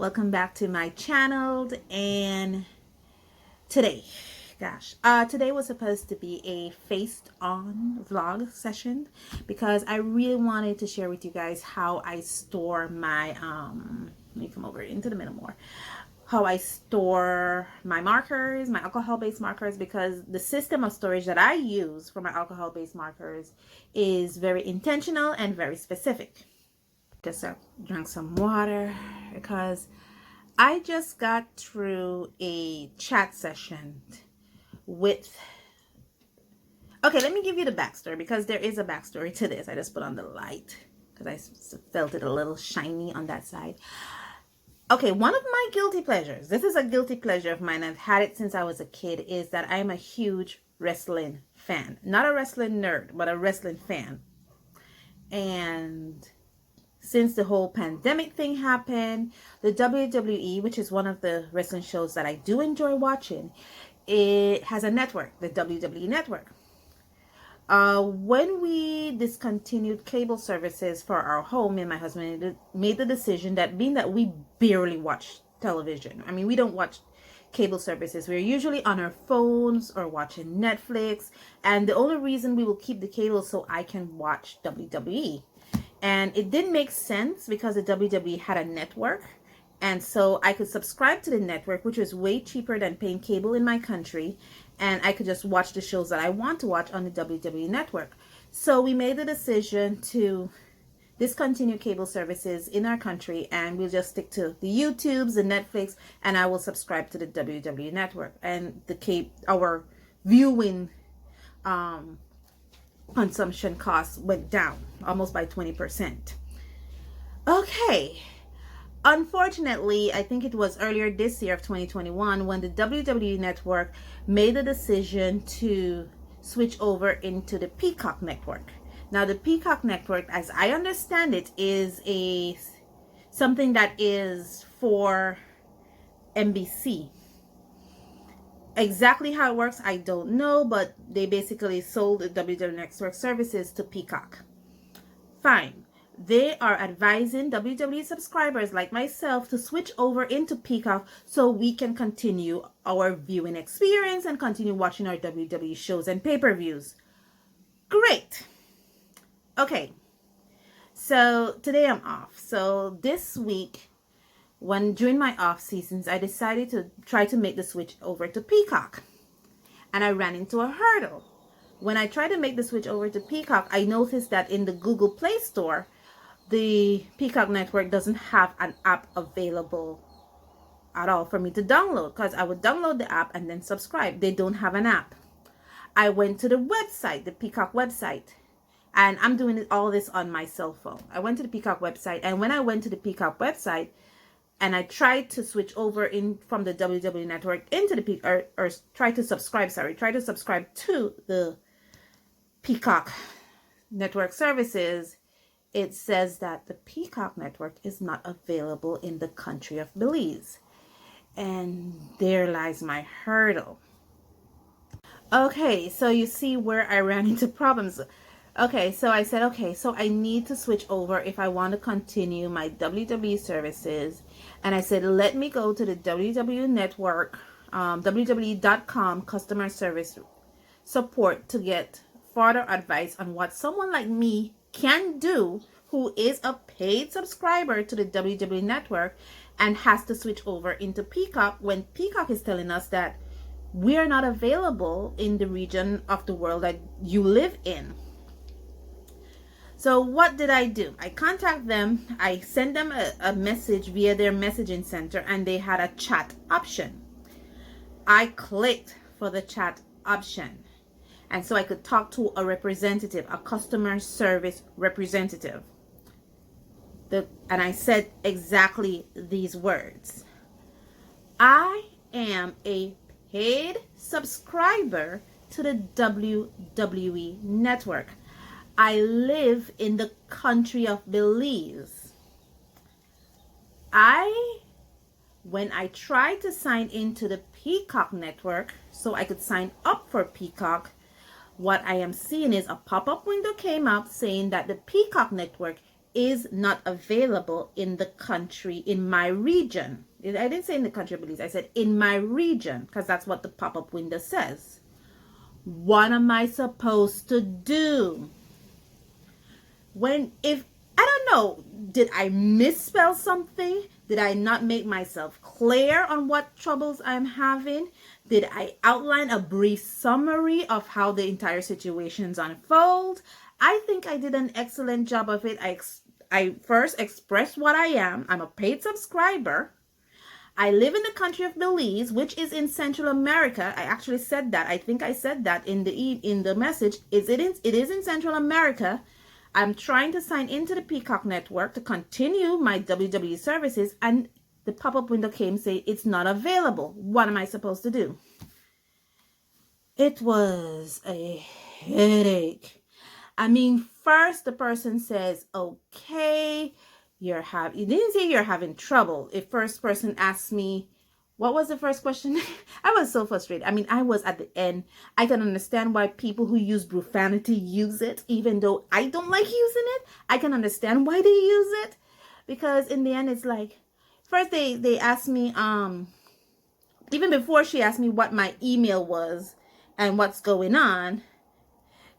welcome back to my channel. And today, today was supposed to be a face-on vlog session because I really wanted to share with you guys how I store my let me come over into the middle more, how I store my markers, my alcohol-based markers, because the system of storage that I use for my alcohol-based markers is very intentional and very specific. Just drank some water because I just got through a chat session with, okay, let me give you the backstory because there is a backstory to this. I just put on the light because I felt it a little shiny on that side. Okay, one of my guilty pleasures, this is a guilty pleasure of mine, I've had it since I was a kid, is that I'm a huge wrestling fan. Not a wrestling nerd, but a wrestling fan. And since the whole pandemic thing happened, the WWE, which is one of the wrestling shows that I do enjoy watching, it has a network, the WWE Network. When we discontinued cable services for our home, me and my husband made the decision that, being that we barely watch television, I mean, we don't watch cable services, we're usually on our phones or watching Netflix, and the only reason we will keep the cable is so I can watch WWE. And it didn't make sense because the WWE had a network, and so I could subscribe to the network, which was way cheaper than paying cable in my country, and I could just watch the shows that I want to watch on the WWE network. So we made the decision to discontinue cable services in our country, and we'll just stick to the YouTubes, the Netflix, and I will subscribe to the WWE network. And our viewing consumption costs went down almost by 20%. Okay. Unfortunately, I think it was earlier this year of 2021 when the WWE Network made the decision to switch over into the Peacock Network. Now, the Peacock Network, as I understand it, is something that is for NBC. Exactly how it works, I don't know, but they basically sold the WWE Network services to Peacock. Fine. They are advising WWE subscribers like myself to switch over into Peacock so we can continue our viewing experience and continue watching our WWE shows and pay-per-views. Great. Okay. So today I'm off. So this week, during my off seasons, I decided to try to make the switch over to Peacock. And I ran into a hurdle. When I tried to make the switch over to Peacock, I noticed that in the Google Play Store, the Peacock Network doesn't have an app available at all for me to download, because I would download the app and then subscribe. They don't have an app. I went to the website, the Peacock website, and I'm doing all this on my cell phone. I went to the Peacock website, and when I went to the Peacock website and I tried to switch over in from the WWE Network into the Peacock, or try to subscribe to the Peacock Network services, it says that the Peacock Network is not available in the country of Belize. And there lies my hurdle. Okay, so you see where I ran into problems. Okay, so I said, okay, so I need to switch over if I want to continue my WWE services. And I said, let me go to the WWE Network, WWE.com Customer Support to get further advice on what someone like me can do who is a paid subscriber to the WWE Network and has to switch over into Peacock when Peacock is telling us that we are not available in the region of the world that you live in. So what did I do? I contact them. I send them a message via their messaging center, and they had a chat option. I clicked for the chat option, and so I could talk to a representative, a customer service representative. And I said exactly these words: I am a paid subscriber to the WWE Network. I live in the country of Belize. When I tried to sign into the Peacock Network so I could sign up for Peacock, what I am seeing is a pop-up window came up saying that the Peacock Network is not available in the country, in my region. I didn't say in the country, please. I said in my region, because that's what the pop-up window says. What am I supposed to do? If I don't know, did I misspell something? Did I not make myself clear on what troubles I'm having? Did I outline a brief summary of how the entire situations unfold? I think I did an excellent job of it. I first expressed what I am. I'm a paid subscriber. I live in the country of Belize, which is in Central America. I actually said that. I think I said that in the message. It is in Central America. I'm trying to sign into the Peacock network to continue my WWE services, and the pop-up window came saying it's not available. What am I supposed to do? It was a headache. I mean, first the person says, okay, you didn't say you're having trouble. If first person asked me, what was the first question? I was so frustrated. I mean, I was at the end. I can understand why people who use profanity use it, even though I don't like using it. I can understand why they use it, because in the end, it's like, first they asked me, even before she asked me what my email was and what's going on,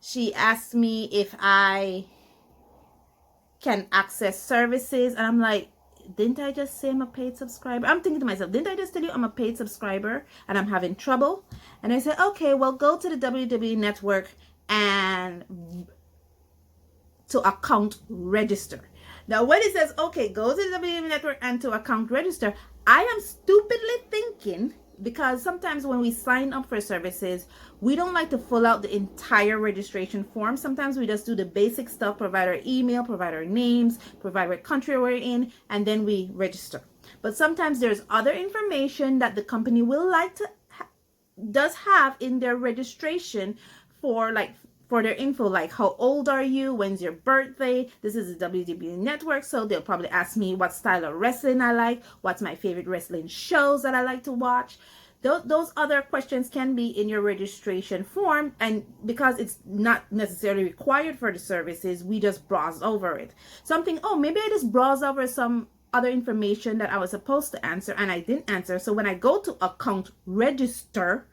she asked me if I can access services, and I'm like, didn't I just say I'm a paid subscriber? I'm thinking to myself, didn't I just tell you I'm a paid subscriber and I'm having trouble? And I said, okay, well, go to the WWE network and to account register. Now, when it says, okay, go to the WWE network and to account register, I am stupidly thinking, because sometimes when we sign up for services, we don't like to fill out the entire registration form. Sometimes we just do the basic stuff, provide our email, provide our names, provide what country we're in, and then we register. But sometimes there's other information that the company will like to does have in their registration for their info, like how old are you, when's your birthday. This is a WWE network, so they'll probably ask me what style of wrestling I like, what's my favorite wrestling shows that I like to watch. Those other questions can be in your registration form, and because it's not necessarily required for the services, we just browse over it. Something, oh, maybe I just browse over some other information that I was supposed to answer and I didn't answer. So when I go to account register,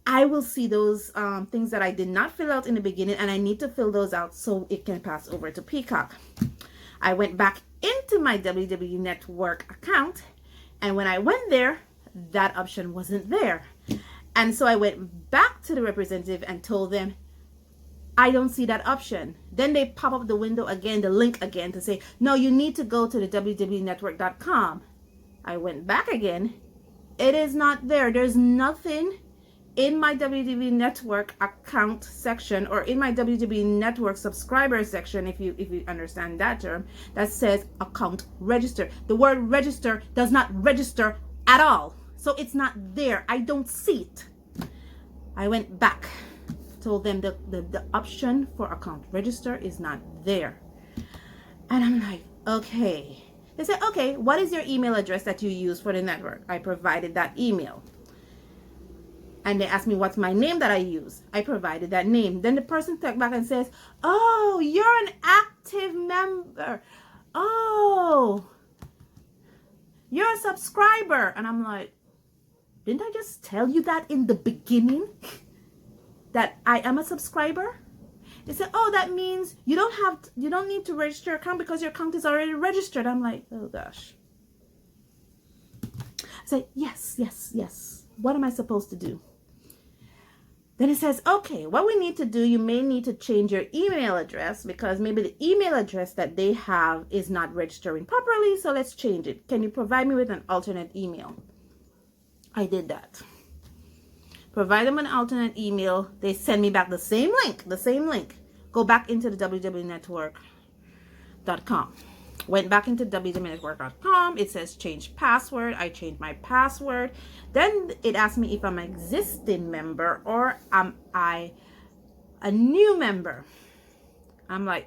I will see those things that I did not fill out in the beginning, and I need to fill those out so it can pass over to Peacock. I went back into my WWE Network account, and when I went there, that option wasn't there. And so I went back to the representative and told them, I don't see that option. Then they pop up the window again, the link again, to say, no, you need to go to the www.network.com. I went back again. It is not there. There's nothing in my WWE Network account section, or in my WWE Network subscriber section, if you understand that term, that says account register. The word register does not register at all. So it's not there. I don't see it. I went back, told them the option for account register is not there. And I'm like, okay. They said, okay, what is your email address that you use for the network? I provided that email. And they asked me what's my name that I use. I provided that name. Then the person took back and says, oh, you're an active member. Oh, you're a subscriber. And I'm like, didn't I just tell you that in the beginning? That I am a subscriber? They said, oh, that means you don't need to register your account because your account is already registered. I'm like, oh gosh. I said, yes. What am I supposed to do? Then it says, okay, what we need to do, you may need to change your email address because maybe the email address that they have is not registering properly. So let's change it. Can you provide me with an alternate email? I did that. Provide them an alternate email. They send me back the same link. Go back into the www.network.com. Went back into www.network.com. It says change password. I changed my password. Then it asked me if I'm an existing member or am I a new member. I'm like,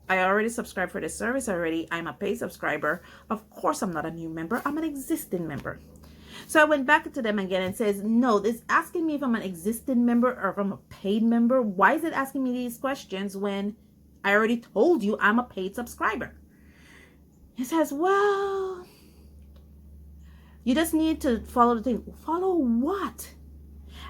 I already subscribed for this service already. I'm a paid subscriber. Of course I'm not a new member. I'm an existing member. So I went back to them again and says, no, it's asking me if I'm an existing member or if I'm a paid member. Why is it asking me these questions when I already told you I'm a paid subscriber. He says, well, you just need to follow the thing. Follow what?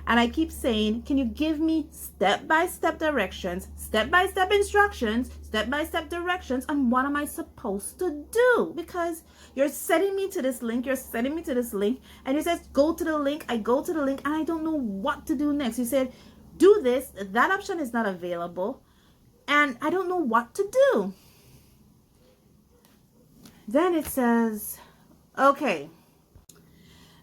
And I keep saying, can you give me step-by-step directions, step-by-step instructions, step-by-step directions on what am I supposed to do? Because you're sending me to this link, and it says, go to the link. I go to the link, and I don't know what to do next. You said, do this. That option is not available, and I don't know what to do. Then it says, okay.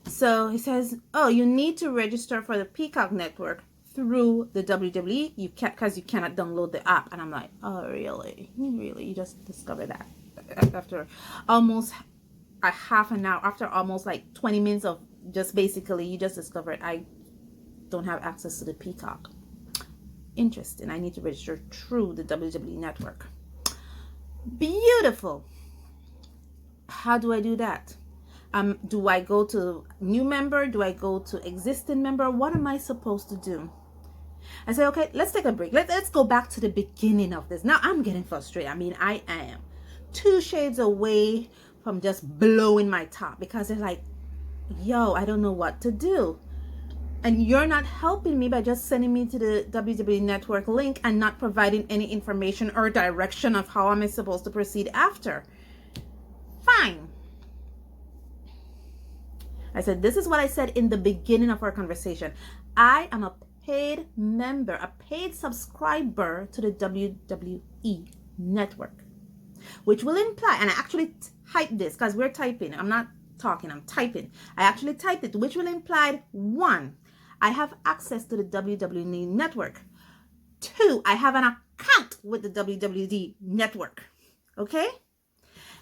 So he says, oh, you need to register for the Peacock network through the WWE. You can't, because you cannot download the app. And I'm like, oh, really? Really? You just discovered that after almost a half an hour, after almost like 20 minutes of just basically, you just discovered I don't have access to the Peacock. Interesting. I need to register through the WWE network. Beautiful. How do I do that? Do I go to new member? Do I go to existing member? What am I supposed to do? I say, okay, let's take a break. Let's go back to the beginning of this. Now I'm getting frustrated. I mean, I am 2 shades away from just blowing my top, because they're like, yo, I don't know what to do. And you're not helping me by just sending me to the WWE network link and not providing any information or direction of how am I supposed to proceed after. Fine. I said, this is what I said in the beginning of our conversation. I am a paid member, a paid subscriber to the WWE network, which will imply, and I actually typed this because we're typing. I'm not talking, I'm typing. I actually typed it, which will imply 1, I have access to the WWE network. 2, I have an account with the WWE network. Okay?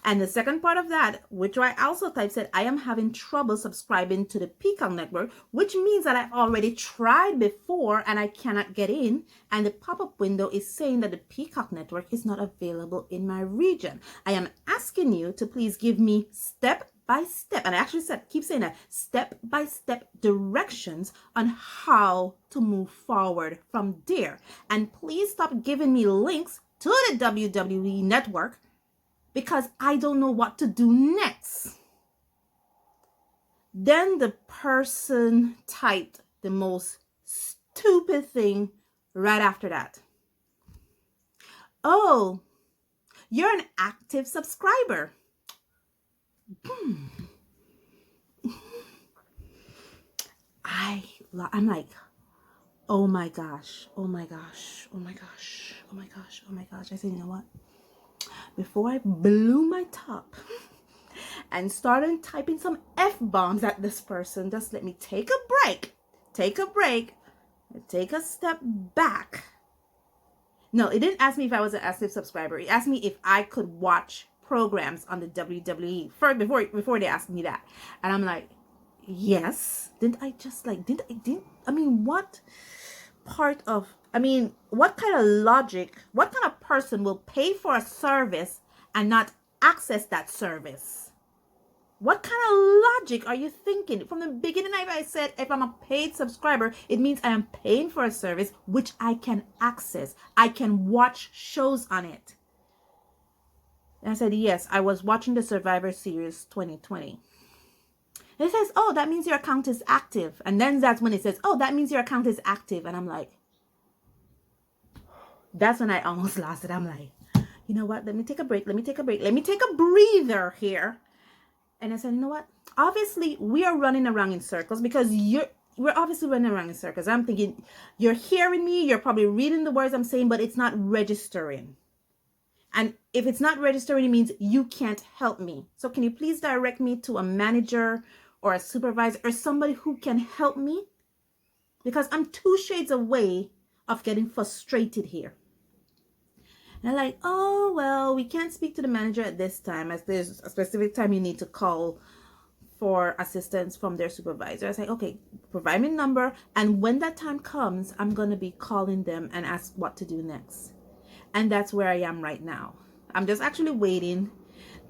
And the second part of that, which I also typed, said, I am having trouble subscribing to the Peacock network, which means that I've already tried before and I cannot get in. And the pop-up window is saying that the Peacock network is not available in my region. I am asking you to please give me step-by-step, and I actually keep saying that, step-by-step directions on how to move forward from there. And please stop giving me links to the WWE network, because I don't know what to do next. Then the person typed the most stupid thing right after that. Oh, you're an active subscriber. I'm like, oh my gosh, oh my gosh, oh my gosh, oh my gosh, oh my gosh. I said, you know what? Before I blew my top and started typing some F-bombs at this person, just let me take a break, take a step back. No, it didn't ask me if I was an active subscriber. It asked me if I could watch programs on the WWE first, before they asked me that. And I'm like, yes. What kind of logic, what kind of person will pay for a service and not access that service? What kind of logic are you thinking? From the beginning, I said, if I'm a paid subscriber, it means I am paying for a service which I can access. I can watch shows on it. And I said, yes, I was watching the Survivor Series 2020. And it says, oh, that means your account is active. And then that's when it says, oh, that means your account is active. And I'm like, that's when I almost lost it. I'm like, you know what? Let me take a break. Let me take a breather here. And I said, you know what? Obviously, we are running around in circles, because we're obviously running around in circles. I'm thinking, you're hearing me. You're probably reading the words I'm saying, but it's not registering. And if it's not registering, it means you can't help me. So can you please direct me to a manager or a supervisor or somebody who can help me? Because I'm 2 shades away of getting frustrated here. And I'm like, oh, well, we can't speak to the manager at this time, as there's a specific time you need to call for assistance from their supervisor. I say, okay, provide me a number. And when that time comes, I'm going to be calling them and ask what to do next. And that's where I am right now. I'm just actually waiting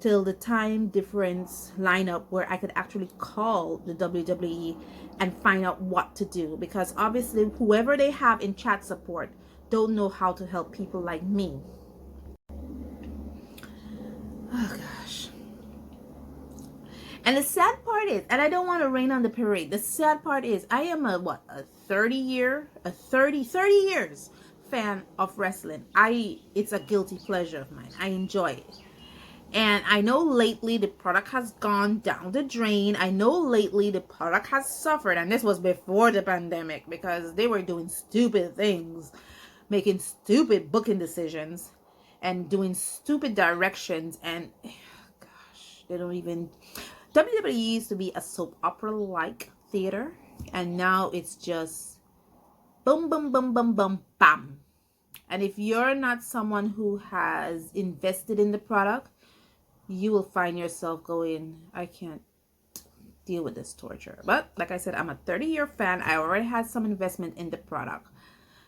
till the time difference line up where I could actually call the WWE and find out what to do. Because obviously, whoever they have in chat support don't know how to help people like me. Oh gosh. And the sad part is, and I don't want to rain on the parade. The sad part is, I am a 30 years fan of wrestling. It's a guilty pleasure of mine. I enjoy it. And I know lately the product has gone down the drain. I know lately the product has suffered, and this was before the pandemic, because they were doing stupid things, making stupid booking decisions, and doing stupid directions, and gosh, they don't even... WWE used to be a soap opera-like theater, and now it's just boom, boom, boom, boom, boom, bam. And if you're not someone who has invested in the product, you will find yourself going, I can't deal with this torture. But like I said, I'm a 30-year fan. I already had some investment in the product,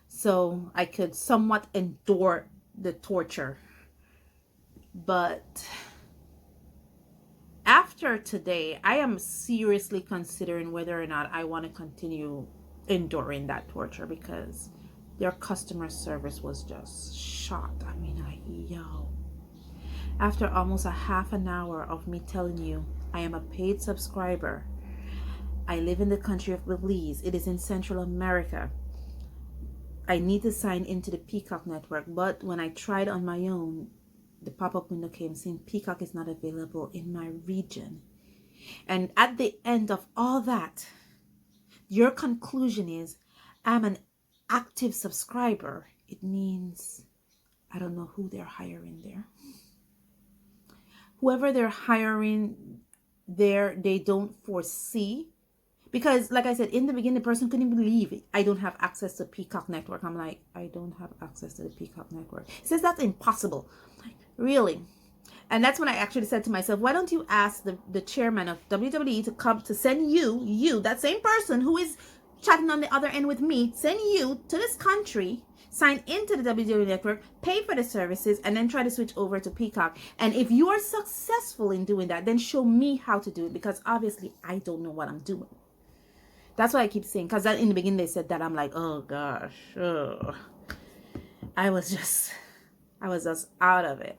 so I could somewhat endure the torture. But after today, I am seriously considering whether or not I want to continue enduring that torture, because their customer service was just shot. I mean, after almost a half an hour of me telling you I am a paid subscriber, I live in the country of Belize. It is in Central America. I need to sign into the Peacock network, but when I tried on my own, the pop-up window came saying Peacock is not available in my region. And at the end of all that, your conclusion is, I'm an active subscriber. It means I don't know who they're hiring there. Whoever they're hiring there, they don't foresee. Because like I said, in the beginning, the person couldn't believe it. I don't have access to Peacock network. I'm like, I don't have access to the Peacock network. He says that's impossible. Like, really? And that's when I actually said to myself, why don't you ask the chairman of WWE to come to send you, that same person who is chatting on the other end with me, send you to this country, sign into the WWE network, pay for the services, and then try to switch over to Peacock. And if you are successful in doing that, then show me how to do it, because obviously I don't know what I'm doing. That's why I keep saying, because in the beginning they said that, I'm like, oh gosh, I was just out of it.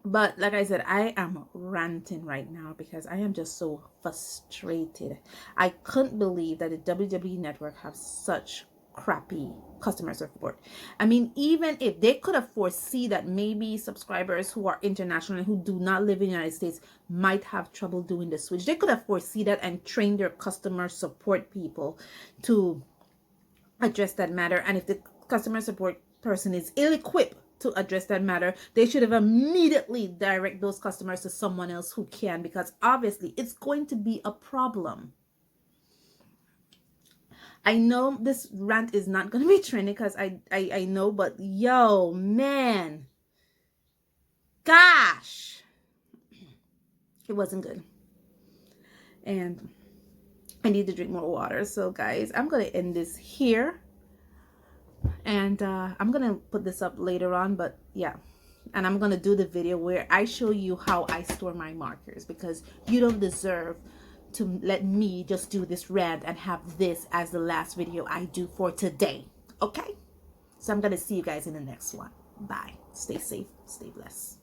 But like I said, I am ranting right now because I am just so frustrated. I couldn't believe that the WWE network have such crappy customer support. I mean, even if they could have foreseen that maybe subscribers who are international and who do not live in the United States might have trouble doing the switch, they could have foreseen that and trained their customer support people to address that matter. And if the customer support person is ill-equipped to address that matter, they should have immediately direct those customers to someone else who can, because obviously it's going to be a problem. I know this rant is not going to be trending, because I know, but yo, man, gosh, it wasn't good. And I need to drink more water. So guys, I'm going to end this here. And I'm going to put this up later on, but yeah. And I'm going to do the video where I show you how I store my markers, because you don't deserve to let me just do this rant and have this as the last video I do for today. Okay? So I'm going to see you guys in the next one. Bye. Stay safe. Stay blessed.